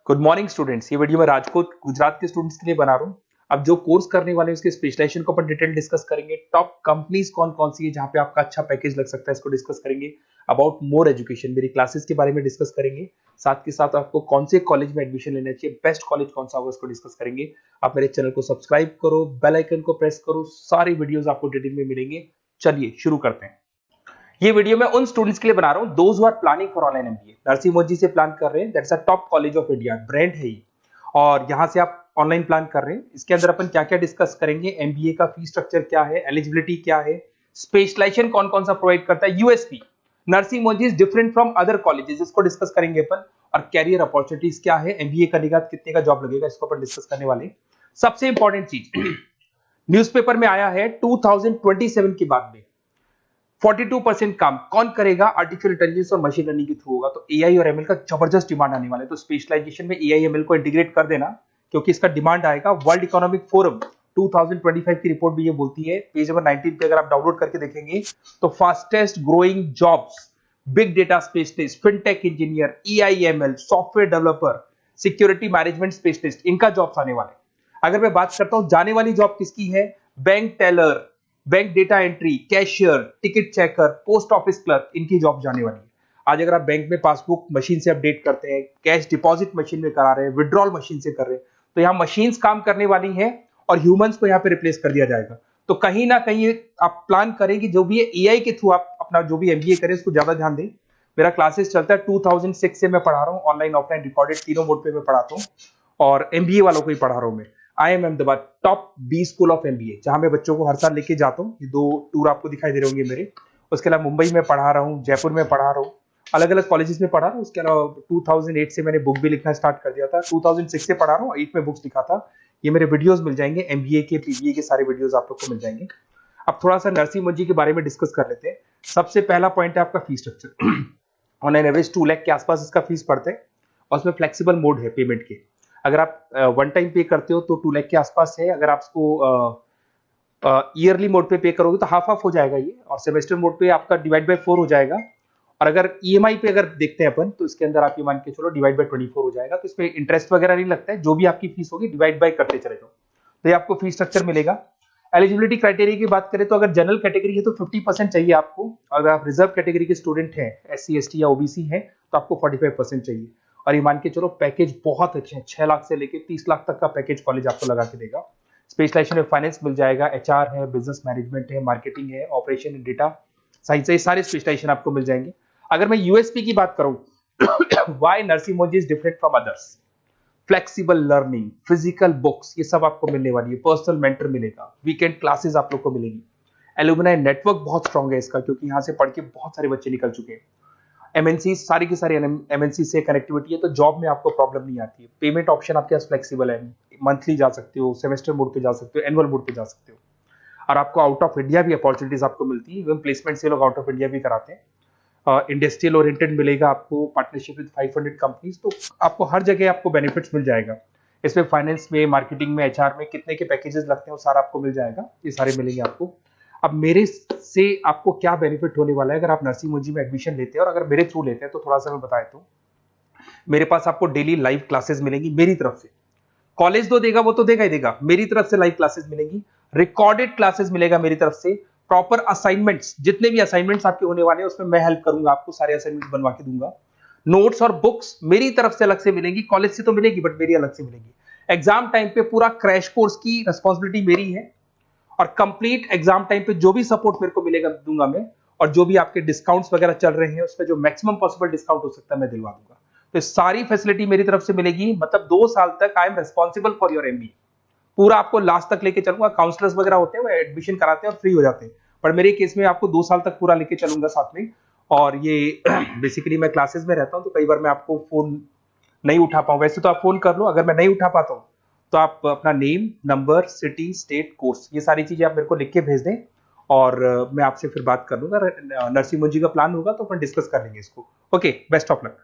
Good morning students. ये video मैं राजकोट गुजरात के स्टूडेंट्स के लिए बना रहा हूँ। अब जो कोर्स करने वाले हैं उसके स्पेशलाइजेशन को अपन डिटेल डिस्कस करेंगे। टॉप कंपनीज कौन कौन सी है जहां पे आपका अच्छा पैकेज लग सकता है, इसको डिस्कस करेंगे। अबाउट मोर एजुकेशन, मेरी क्लासेस के बारे में डिस्कस करेंगे। साथ के साथ आपको कौन से कॉलेज में एडमिशन लेना चाहिए, बेस्ट कॉलेज कौन सा होगा, इसको डिस्कस करेंगे। आप मेरे चैनल को सब्सक्राइब करो, बेल आइकन को प्रेस करो, सारी वीडियोस आपको डिटेल में मिलेंगे। चलिए शुरू करते हैं। ये वीडियो मैं उन स्टूडेंट्स के लिए बना रहा हूं those who are planning for online MBA. Narsingh Modi से प्लान कर रहे हैं, that's a top college of India, brand है ये। और यहां से आप ऑनलाइन प्लान कर रहे हैं। इसके अंदर अपन क्या क्या डिस्कस करेंगे, एमबीए का फी स्ट्रक्चर क्या है, एलिजिबिलिटी क्या है, स्पेशलाइजेशन कौन कौन सा प्रोवाइड करता है, USP Narsingh Modi is different from other colleges, इसको डिस्कस करेंगे अपन। और कैरियर अपॉर्चुनिटीज क्या है, एमबीए करने के बाद कितने का जॉब लगेगा, इसको अपन डिस्कस करने वाले। सबसे इंपॉर्टेंट चीज न्यूज़पेपर में आया है 2027 के बाद में 42% काम कौन करेगा, आर्टिफिशियल इंटेलिजेंस और मशीन लर्निंग के थ्रू होगा। तो एआई और एमएल का जबरदस्त डिमांड आने वाला है। तो स्पेशलाइजेशन में एआई एमएल को इंटीग्रेट कर देना, क्योंकि इसका डिमांड आएगा। वर्ल्ड इकोनॉमिक फोरम 2025 की रिपोर्ट भी ये बोलती है, पेज नंबर 19 पे अगर आप डाउनलोड करके देखेंगे तो fastest growing jobs, big data specialist, fintech engineer, AIML, software developer, security management specialist, इनका जॉब्स आने वाले। अगर मैं बात करता हूं जाने वाली जॉब किसकी है, bank teller, bank data entry, cashier, ticket checker, post office clerk, इनकी जॉब जाने वाली है। आज अगर आप बैंक में पासबुक मशीन से अपडेट करते हैं, कैश डिपॉजिट मशीन में करा रहे हैं, विड्रॉल मशीन से कर रहे हैं, तो यहाँ मशीन्स काम करने वाली हैं और ह्यूमंस को यहाँ पे रिप्लेस कर दिया जाएगा। तो कहीं ना कहीं आप प्लान करें कि जो भी एआई के थ्रू आप अपना जो भी एमबीए करें उसको ज्यादा ध्यान दें। मेरा क्लासेस चलता है 2006 से मैं पढ़ा रहा हूँ, ऑनलाइन ऑफलाइन रिकॉर्डेड तीनों मोड पे मैं पढ़ाता हूँ और एमबीए वालों को ही पढ़ा रहा हूँ मैं। I am Ahmedabad top B school of MBA, जहां मैं बच्चों को हर साल लेके जाता हूँ। ये 2 टूर आपको दिखाई दे रहे होंगे मेरे। उसके अलावा मुंबई में पढ़ा रहा हूँ, जयपुर में पढ़ा रहा हूँ, अलग अलग कॉलेजेस में पढ़ा रहा हूँ। उसके अलावा 2008 से मैंने बुक भी लिखना स्टार्ट कर दिया था, 2006 से पढ़ा रहा हूँ, 8 में बुक्स लिखा था। ये मेरे वीडियोस मिल जाएंगे, एमबीए के पीबीए के सारे वीडियोस आप लोग को मिल जाएंगे। अब थोड़ा सा नरसिंह मोदी के बारे में डिस्कस कर लेते हैं। सबसे पहला पॉइंट है आपका fee structure. On an average 2 lakh के आसपास इसका फीस पड़ता है और उसमें फ्लेक्सिबल मोड है पेमेंट के। अगर आप वन टाइम पे करते हो तो 2 लाख के आसपास है। अगर आप इसको ईयरली मोड पे पे करोगे तो हाफ हाफ हो जाएगा ये, और सेमेस्टर मोड पे आपका डिवाइड बाय 4 हो जाएगा। और अगर ईएमआई पे अगर देखते हैं अपन तो इसके अंदर आप ये मान के चलो डिवाइड बाय 24 हो जाएगा। तो इसमें इंटरेस्ट वगैरह नहीं लगता है, जो भी आपकी फीस होगी डिवाइड बाय करते चले जाओ, तो ये आपको फीस स्ट्रक्चर मिलेगा। एलिजिबिलिटी क्राइटेरिया की बात करें तो अगर जनरल कैटेगरी है तो 50% चाहिए आपको। अगर आप रिजर्व कैटेगरी के स्टूडेंट हैं, एससी एसटी या ओबीसी हैं, तो आपको 45% चाहिए। और ये मान के चलो पैकेज बहुत अच्छे हैं, 6 लाख से लेके 30 लाख तक का पैकेज कॉलेज आपको लगा के देगा। स्पेशलाइजेशन में फाइनेंस मिल जाएगा, एचआर है, बिजनेस मैनेजमेंट है, मार्केटिंग है, ऑपरेशन एंड डेटा साइंस है, सारे स्पेशलाइजेशन आपको मिल जाएंगे। अगर मैं यूएसपी की बात करूं, why Narsingh Modi is different from others, flexible learning, physical books, ये सब आपको मिलने वाली है। पर्सनल मेंटर मिलेगा, वीकेंड क्लासेस आप लोग को मिलेंगी। एलुमनाई नेटवर्क बहुत स्ट्रॉन्ग है इसका, क्योंकि यहाँ से पढ़ के बहुत सारे बच्चे निकल चुके हैं। एमएनसी, सारी की सारी एमएनसी से कनेक्टिविटी है, तो जॉब में आपको प्रॉब्लम नहीं आती है। पेमेंट ऑप्शन आपके पास फ्लेक्सिबल है, मंथली जा सकते हो, सेमेस्टर मोड पे जा सकते हो, एनुअल मोड पे जा सकते हो। और आपको आउट ऑफ इंडिया भी अपॉर्चुनिटीज आपको मिलती है, इवन प्लेसमेंट से लोग आउट ऑफ इंडिया भी कराते हैं। इंडस्ट्रियल ओरिएंटेड मिलेगा आपको, पार्टनरशिप विद 500 कंपनीज, तो आपको हर जगह आपको बेनिफिट्स मिल जाएगा। इसमें फाइनेंस में, मार्केटिंग में, एचआर में कितने के पैकेजेस लगते हैं वो सारा आपको मिल जाएगा, ये सारे मिलेंगे आपको। अब मेरे से आपको क्या बेनिफिट होने वाला है अगर आप नरसिंह मोदी में एडमिशन लेते हैं और अगर मेरे थ्रू लेते हैं, तो थोड़ा सा मैं बता देता हूं। मेरे पास आपको डेली लाइव क्लासेस मिलेंगी मेरी तरफ से। कॉलेज तो देगा, वो तो देगा ही देगा, मेरी तरफ से लाइव क्लासेस मिलेंगी, रिकॉर्डेड क्लासेस मिलेगा मेरी तरफ से, प्रॉपर असाइनमेंट्स, जितने भी असाइनमेंट्स आपके होने वाले हैं उसमें मैं हेल्प करूंगा, आपको सारे असाइनमेंट्स बनवा के दूंगा। नोट्स और बुक्स मेरी तरफ से अलग से मिलेंगी, कॉलेज से तो मिलेगी बट मेरी अलग से मिलेगी। एग्जाम टाइम पे पूरा क्रैश कोर्स की रिस्पॉन्सिबिलिटी मेरी है, और कंप्लीट एग्जाम टाइम पे जो भी सपोर्ट मेरे को मिलेगा दूंगा मैं, और जो भी आपके डिस्काउंट्स वगैरह चल रहे हैं उसमें जो मैक्सिमम पॉसिबल डिस्काउंट हो सकता है मैं दिलवा दूंगा। तो सारी फैसिलिटी मेरी तरफ से मिलेगी, मतलब 2 साल तक I am responsible for your MB. पूरा आपको लास्ट तक लेके चलूंगा। काउंसलर्स वगैरह होते हैं वो एडमिशन कराते हैं और फ्री हो जाते हैं, पर मेरे केस में आपको 2 साल तक पूरा लेके चलूंगा साथ में। और ये बेसिकली मैं क्लासेस में रहता हूं, तो कई बार मैं आपको फोन नहीं उठा पाऊं। वैसे तो आप फोन कर लो, अगर मैं नहीं उठा पाता हूं तो आप अपना name, number, city, state, course, ये सारी चीजें आप मेरे को लिख के भेज दें और मैं आपसे फिर बात कर लूंगा। नरसिंह मोदी का प्लान होगा तो अपन डिस्कस कर लेंगे इसको। Okay, best of luck.